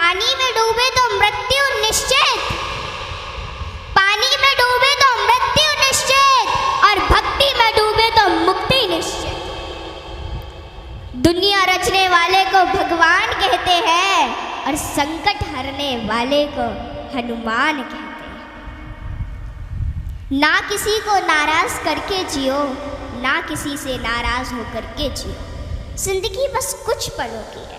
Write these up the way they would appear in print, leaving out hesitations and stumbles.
पानी में डूबे तो मृत्यु निश्चित, पानी में डूबे तो मृत्यु निश्चित, और भक्ति में डूबे तो मुक्ति निश्चित। दुनिया रचने वाले को भगवान कहते हैं और संकट हरने वाले को हनुमान कहते हैं। ना किसी को नाराज करके जियो, ना किसी से नाराज होकर के जियो। जिंदगी बस कुछ पलों की है,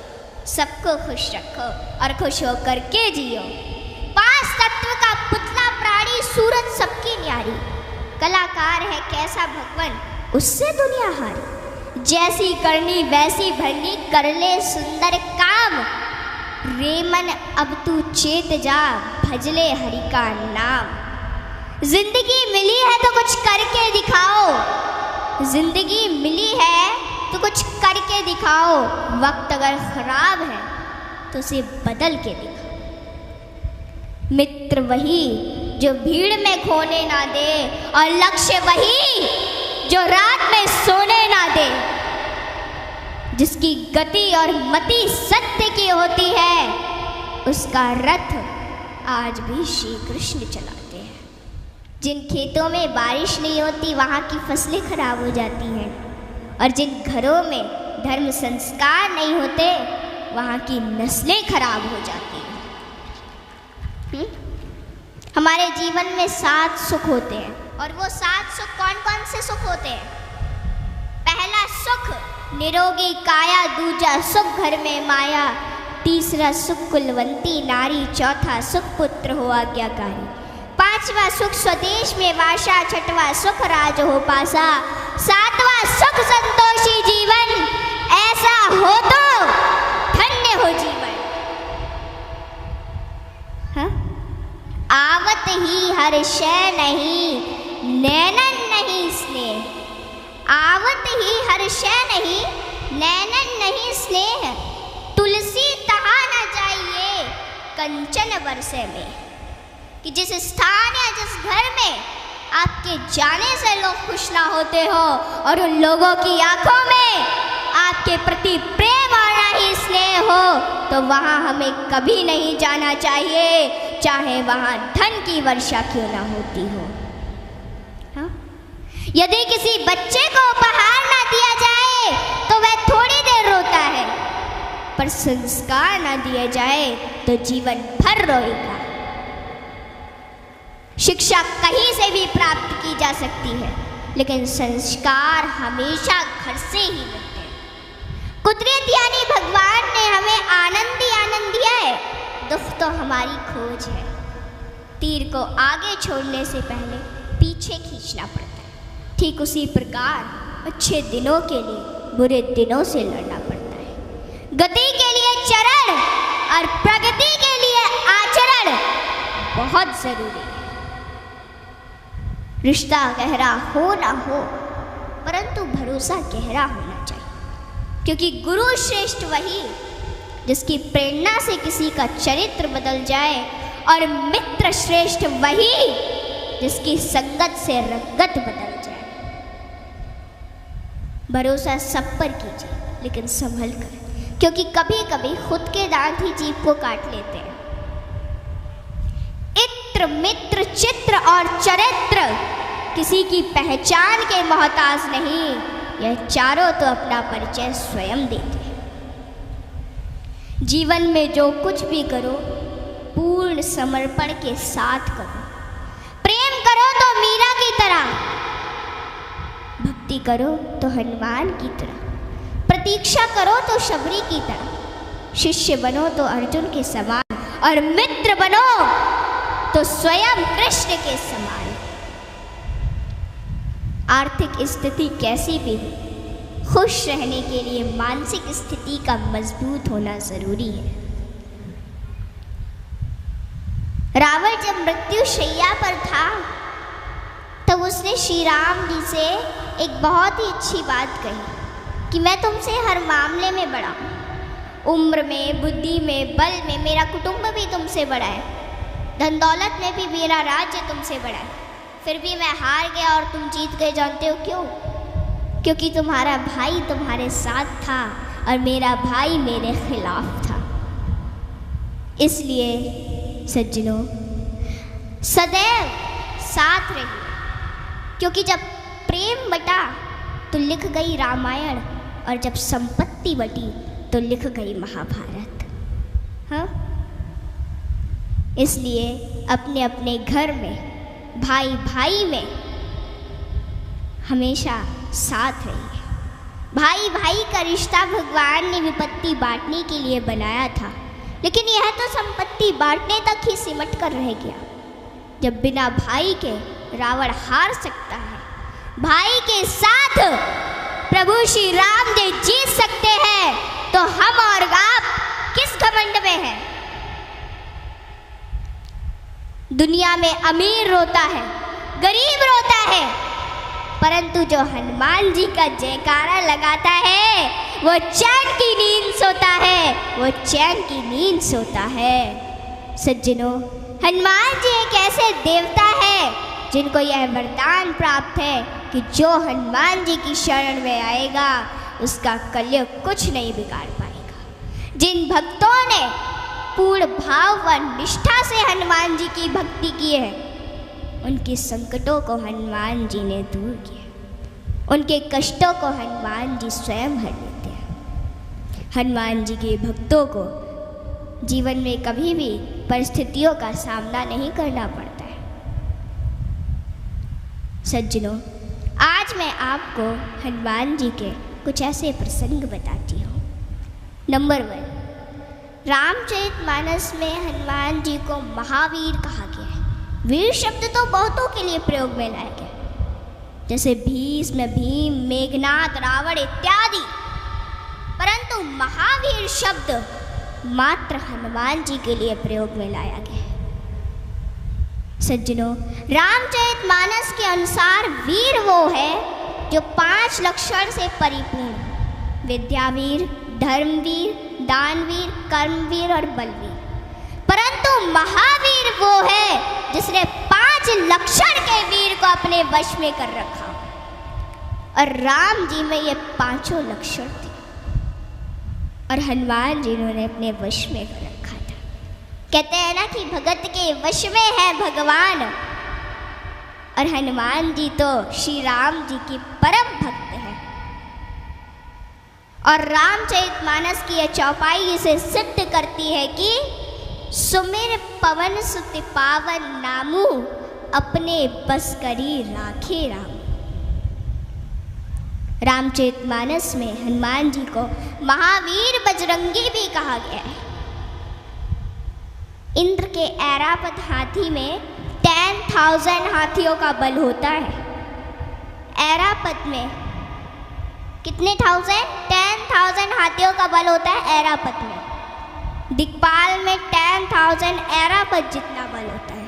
सबको खुश रखो और खुश होकर के जियो। पांच तत्व का पुतला प्राणी सूरत सबकी न्यारी, कलाकार है कैसा भगवान उससे दुनिया हारी। जैसी करनी वैसी भरनी कर ले सुंदर काम, रेमन अब तू चेत जा भजले हरि का नाम। जिंदगी मिली है तो कुछ करके दिखाओ, जिंदगी मिली है तो कुछ करके दिखाओ। वक्त अगर खराब है तो उसे बदल के दिखाओ। मित्र वही जो भीड़ में खोने ना दे, और लक्ष्य वही जो रात में सोने ना दे। जिसकी गति और मति सत्य की होती है, उसका रथ आज भी श्री कृष्ण चलाते हैं। जिन खेतों में बारिश नहीं होती वहाँ की फसलें खराब हो जाती हैं, और जिन घरों में धर्म संस्कार नहीं होते वहाँ की नस्लें खराब हो जाती हैं। हमारे जीवन में 7 सुख होते हैं, और वो 7 सुख कौन कौन से सुख होते हैं? पहला सुख निरोगी काया, दूजा सुख घर में माया, तीसरा सुख कुलवंती नारी, चौथा सुख पुत्र हो आज्ञाकारी, पांचवा सुख स्वदेश में वासा, छठवां सुख राज हो पासा, सातवां सुख संतोषी जीवन, ऐसा हो तो धन्य हो जीवन। हाँ? आवत ही हर शय नहीं, नैनन नहीं स्नेह। आवत ही हर शय नहीं, नैनन नहीं स्नेह। तुलसी तहा न जाइए कंचन बरसे में। कि जिस स्थान या जिस घर में आपके जाने से लोग खुश ना होते हो, और उन लोगों की आंखों में आपके प्रति प्रेम और ना ही स्नेह हो, तो वहाँ हमें कभी नहीं जाना चाहिए, चाहे वहाँ धन की वर्षा क्यों ना होती हो। हाँ? यदि किसी बच्चे को उपहार ना दिया जाए तो वह थोड़ी देर रोता है, पर संस्कार ना दिए जाए तो जीवन भर रोएगा। शिक्षा कहीं से भी प्राप्त की जा सकती है, लेकिन संस्कार हमेशा घर से ही मिलते हैं। कुदरत यानी भगवान ने हमें आनंद ही आनंद दिया है, दुख तो हमारी खोज है। तीर को आगे छोड़ने से पहले पीछे खींचना पड़ता है, ठीक उसी प्रकार अच्छे दिनों के लिए बुरे दिनों से लड़ना पड़ता है। गति के लिए चरण और प्रगति के लिए आचरण बहुत जरूरी है। रिश्ता गहरा हो ना हो, परंतु भरोसा गहरा होना चाहिए, क्योंकि गुरु श्रेष्ठ वही जिसकी प्रेरणा से किसी का चरित्र बदल जाए, और मित्र श्रेष्ठ वही जिसकी संगत से रंगत बदल जाए। भरोसा सब पर कीजिए, लेकिन संभल कर, क्योंकि कभी कभी खुद के दांत ही जीभ को काट लेते हैं। इत्र मित्र चित्र और चरित्र किसी की पहचान के मोहताज नहीं, यह चारों तो अपना परिचय स्वयं देते हैं। जीवन में जो कुछ भी करो पूर्ण समर्पण के साथ करो। प्रेम करो तो मीरा की तरह, भक्ति करो तो हनुमान की तरह, प्रतीक्षा करो तो शबरी की तरह, शिष्य बनो तो अर्जुन के समान, और मित्र बनो तो स्वयं कृष्ण के समान। आर्थिक स्थिति कैसी भी हो, खुश रहने के लिए मानसिक स्थिति का मजबूत होना जरूरी है। रावण जब मृत्यु शैया पर था तब उसने श्री राम जी से एक बहुत ही अच्छी बात कही कि मैं तुमसे हर मामले में बड़ा हूँ, उम्र में, बुद्धि में, बल में मेरा कुटुंब भी तुमसे बड़ा है, धन दौलत में भी मेरा राज्य तुमसे बड़ा है, फिर भी मैं हार गया और तुम जीत गए। जानते हो क्यों? क्योंकि तुम्हारा भाई तुम्हारे साथ था और मेरा भाई मेरे खिलाफ था। इसलिए सज्जनों सदैव साथ रहिए, क्योंकि जब प्रेम बटा तो लिख गई रामायण, और जब संपत्ति बटी तो लिख गई महाभारत। हाँ, इसलिए अपने अपने घर में, भाई भाई में हमेशा साथ रहिए। भाई भाई का रिश्ता भगवान ने विपत्ति बांटने के लिए बनाया था, लेकिन यह तो संपत्ति बांटने तक ही सिमट कर रह गया। जब बिना भाई के रावण हार सकता है, भाई के साथ प्रभु श्री राम जी जीत सकते हैं, तो हम और आप किस घमंड में हैं? दुनिया में अमीर रोता है, गरीब रोता है, परंतु जो हनुमान जी का जयकारा लगाता है वो चैन की नींद सोता है, वो चैन की नींद सोता है। सज्जनों, हनुमान जी एक ऐसे देवता है जिनको यह वरदान प्राप्त है कि जो हनुमान जी की शरण में आएगा उसका कलयुग कुछ नहीं बिगाड़ पाएगा। जिन भक्तों ने पूर्ण भाव व निष्ठा से हनुमान जी की भक्ति की है, उनके संकटों को हनुमान जी ने दूर किया, उनके कष्टों को हनुमान जी स्वयं हर लेते हैं। हनुमान जी के भक्तों को जीवन में कभी भी परिस्थितियों का सामना नहीं करना पड़ता है। सज्जनों, आज मैं आपको हनुमान जी के कुछ ऐसे प्रसंग बताती हूँ। नंबर 1, रामचरितमानस में हनुमान जी को महावीर कहा गया है। वीर शब्द तो बहुतों के लिए प्रयोग में लाया गया, जैसे भीष्म, भीम, मेघनाद, रावण इत्यादि, परंतु महावीर शब्द मात्र हनुमान जी के लिए प्रयोग में लाया गया है। सज्जनों, रामचरितमानस के अनुसार वीर वो है जो 5 लक्षण से परिपूर्ण: विद्यावीर, धर्मवीर, दानवीर, कर्मवीर और बलवीर। परंतु महावीर वो है जिसने 5 लक्षण के वीर को अपने वश में कर रखा, और राम जी में ये 5 लक्षण थे और हनुमान जी ने अपने वश में कर रखा था। कहते हैं ना कि भगत के वश में है भगवान, और हनुमान जी तो श्री राम जी की परम भक्त है। और रामचरितमानस की यह चौपाई इसे सिद्ध करती है कि सुमिर पवन सुत पावन नामू, अपने बस करी राखे राम। रामचरितमानस में हनुमान जी को महावीर बजरंगी भी कहा गया है। इंद्र के ऐरावत हाथी में 10,000 हाथियों का बल होता है। ऐरावत में कितने 10,000 हाथियों का बल होता है ऐरावत में। दिक्पाल में 10,000 ऐरावत जितना बल होता है,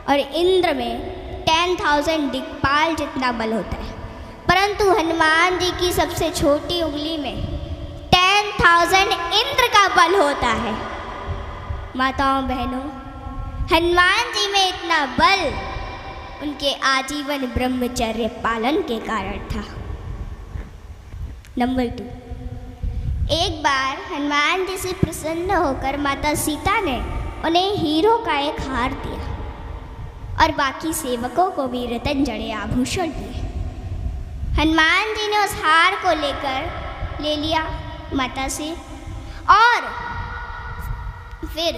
और इंद्र में 10,000 दिक्पाल जितना बल होता है। परंतु हनुमान जी की सबसे छोटी उंगली में 10,000 इंद्र का बल होता है। माताओं बहनों, हनुमान जी में इतना बल उनके आजीवन ब्रह्मचर्य पालन के कारण था। नंबर 2, एक बार हनुमान जी से प्रसन्न होकर माता सीता ने उन्हें हीरो का एक हार दिया, और बाकी सेवकों को भी रतन जड़े आभूषण दिए। हनुमान जी ने उस हार को ले लिया माता से, और फिर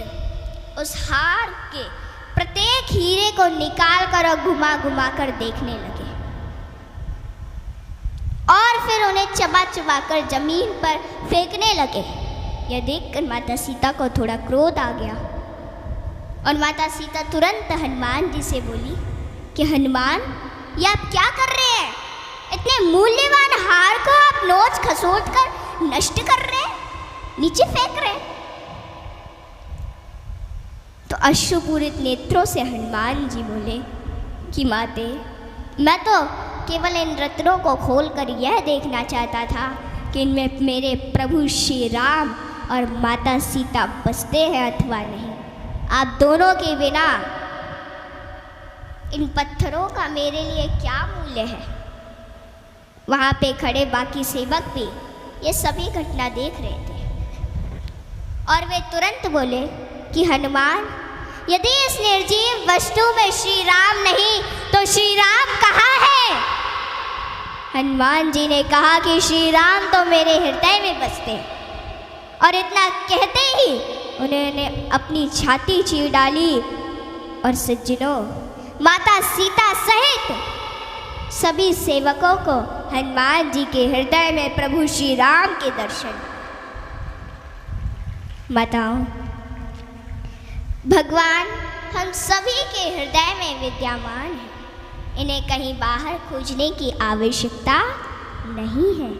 उस हार के प्रत्येक हीरे को निकाल कर और घुमा घुमा कर देखने लगे, और फिर उन्हें चबा चबा कर जमीन पर फेंकने लगे। यह देखकर माता सीता को थोड़ा क्रोध आ गया, और माता सीता तुरंत हनुमान जी से बोली कि हनुमान, ये आप क्या कर रहे हैं? इतने मूल्यवान हार को आप नोच खसोट कर नष्ट कर रहे हैं, नीचे फेंक रहे हैं। तो अश्रुपूरित नेत्रों से हनुमान जी बोले कि माते, मैं तो केवल इन रत्नों को खोलकर यह देखना चाहता था कि इनमें मेरे प्रभु श्री राम और माता सीता बसते हैं अथवा नहीं। आप दोनों के बिना इन पत्थरों का मेरे लिए क्या मूल्य है? वहाँ पे खड़े बाकी सेवक भी ये सभी घटना देख रहे थे, और वे तुरंत बोले कि हनुमान, यदि इस निर्जीव वस्तु में श्री राम नहीं तो श्री राम कहाँ है? हनुमान जी ने कहा कि श्री राम तो मेरे हृदय में बसते हैं। और इतना कहते ही उन्होंने अपनी छाती चीर डाली और सज्जनों, माता सीता सहित सभी सेवकों को हनुमान जी के हृदय में प्रभु श्री राम के दर्शन। माताओं, भगवान हम सभी के हृदय में विद्यमान है, इन्हें कहीं बाहर खोजने की आवश्यकता नहीं है।